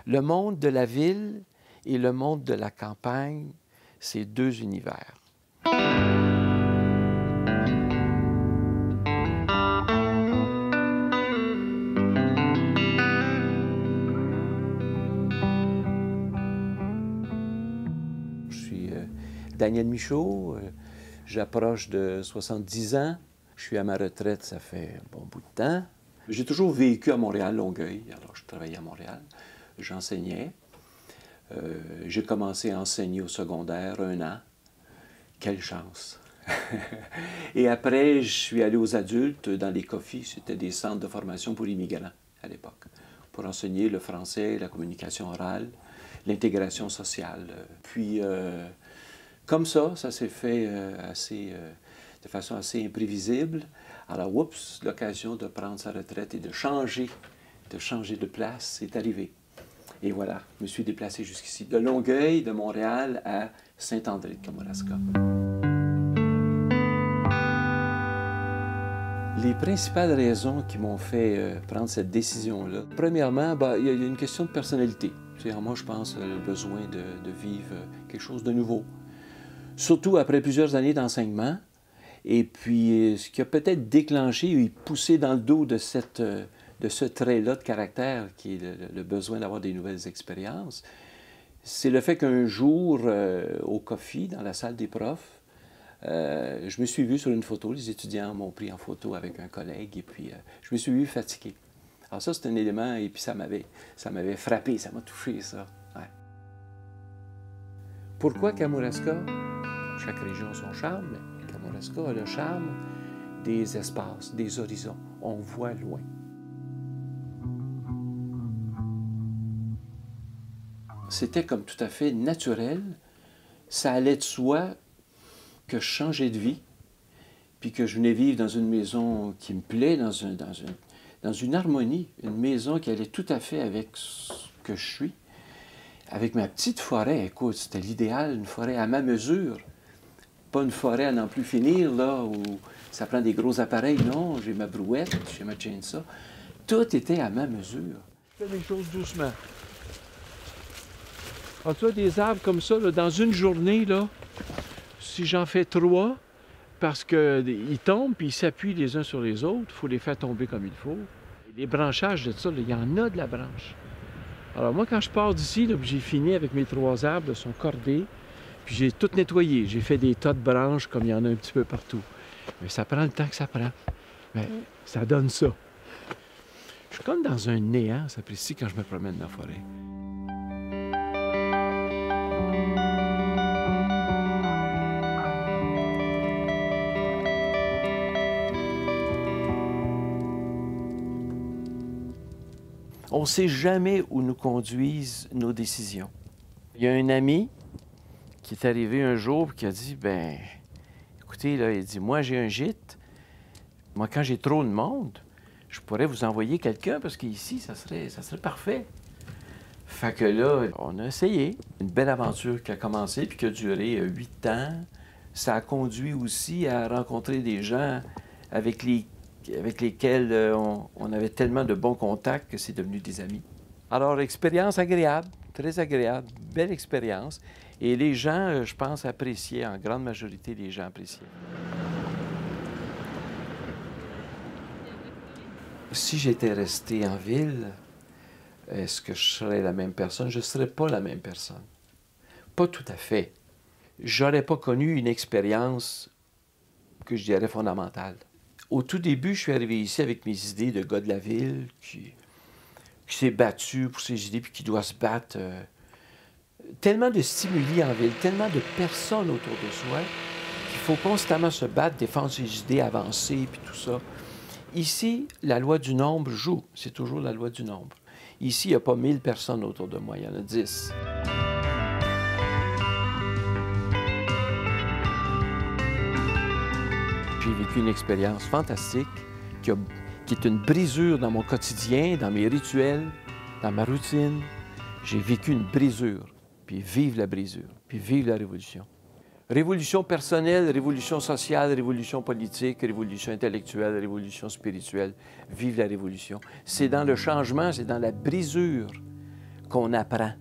Le monde de la ville et le monde de la campagne, c'est deux univers. Je suis Daniel Michaud, j'approche de 70 ans. Je suis à ma retraite, ça fait un bon bout de temps. J'ai toujours vécu à Montréal, Longueuil, alors je travaillais à Montréal. J'enseignais. J'ai commencé à enseigner au secondaire 1 an. Quelle chance! Et après, je suis allé aux adultes dans les COFI, c'était des centres de formation pour immigrants à l'époque, pour enseigner le français, la communication orale, l'intégration sociale. Puis, comme ça s'est fait de façon assez imprévisible. Alors, oups, l'occasion de prendre sa retraite et de changer de place est arrivée. Et voilà, je me suis déplacé jusqu'ici, de Longueuil, de Montréal à Saint-André de Kamouraska. Les principales raisons qui m'ont fait prendre cette décision-là, premièrement, il y a une question de personnalité. Moi, je pense le besoin de vivre quelque chose de nouveau. Surtout après plusieurs années d'enseignement. Et puis, ce qui a peut-être déclenché et poussé dans le dos de ce trait-là de caractère, qui est le besoin d'avoir des nouvelles expériences, c'est le fait qu'un jour, au COFI, dans la salle des profs, je me suis vu sur une photo, les étudiants m'ont pris en photo avec un collègue, et puis je me suis vu fatigué. Alors ça, c'est un élément, et puis ça m'avait frappé, ça m'a touché, ça. Ouais. Pourquoi Kamouraska? Chaque région a son charme, mais Kamouraska a le charme des espaces, des horizons. On voit loin. C'était comme tout à fait naturel. Ça allait de soi que je changeais de vie, puis que je venais vivre dans une maison qui me plaît, dans une harmonie, une maison qui allait tout à fait avec ce que je suis. Avec ma petite forêt, écoute, c'était l'idéal, une forêt à ma mesure. Pas une forêt à n'en plus finir, là, où ça prend des gros appareils. Non, j'ai ma brouette, j'ai ma chainsaw. Tout était à ma mesure. Je fais les choses doucement. En tout cas, des arbres comme ça, là, dans une journée, là, si j'en fais 3, parce qu'ils tombent puis ils s'appuient les uns sur les autres, il faut les faire tomber comme il faut. Les branchages de ça, là, il y en a de la branche. Alors moi, quand je pars d'ici, j'ai fini avec mes 3 arbres, ils sont cordés, puis j'ai tout nettoyé. J'ai fait des tas de branches comme il y en a un petit peu partout. Mais ça prend le temps que ça prend. Mais ça donne ça. Je suis comme dans un néant, ça précise quand je me promène dans la forêt. On ne sait jamais où nous conduisent nos décisions. Il y a un ami qui est arrivé un jour et qui a dit, ben, écoutez, là, il dit, moi, j'ai un gîte. Moi, quand j'ai trop de monde, je pourrais vous envoyer quelqu'un parce qu'ici, ça serait parfait. Fait que là, on a essayé. Une belle aventure qui a commencé puis qui a duré 8 ans. Ça a conduit aussi à rencontrer des gens avec lesquels on avait tellement de bons contacts que c'est devenu des amis. Alors, expérience agréable, très agréable, belle expérience. Et les gens, je pense, appréciaient, en grande majorité, les gens appréciaient. Si j'étais resté en ville, est-ce que je serais la même personne? Je ne serais pas la même personne. Pas tout à fait. J'aurais pas connu une expérience que je dirais fondamentale. Au tout début, je suis arrivé ici avec mes idées de gars de la ville qui s'est battu pour ses idées puis qui doit se battre. Tellement de stimuli en ville, tellement de personnes autour de soi qu'il faut constamment se battre, défendre ses idées, avancer puis tout ça. Ici, la loi du nombre joue. C'est toujours la loi du nombre. Ici, il n'y a pas 1000 personnes autour de moi, il y en a 10. J'ai vécu une expérience fantastique qui est une brisure dans mon quotidien, dans mes rituels, dans ma routine. J'ai vécu une brisure, puis vive la brisure, puis vive la révolution. Révolution personnelle, révolution sociale, révolution politique, révolution intellectuelle, révolution spirituelle. Vive la révolution. C'est dans le changement, c'est dans la brisure qu'on apprend.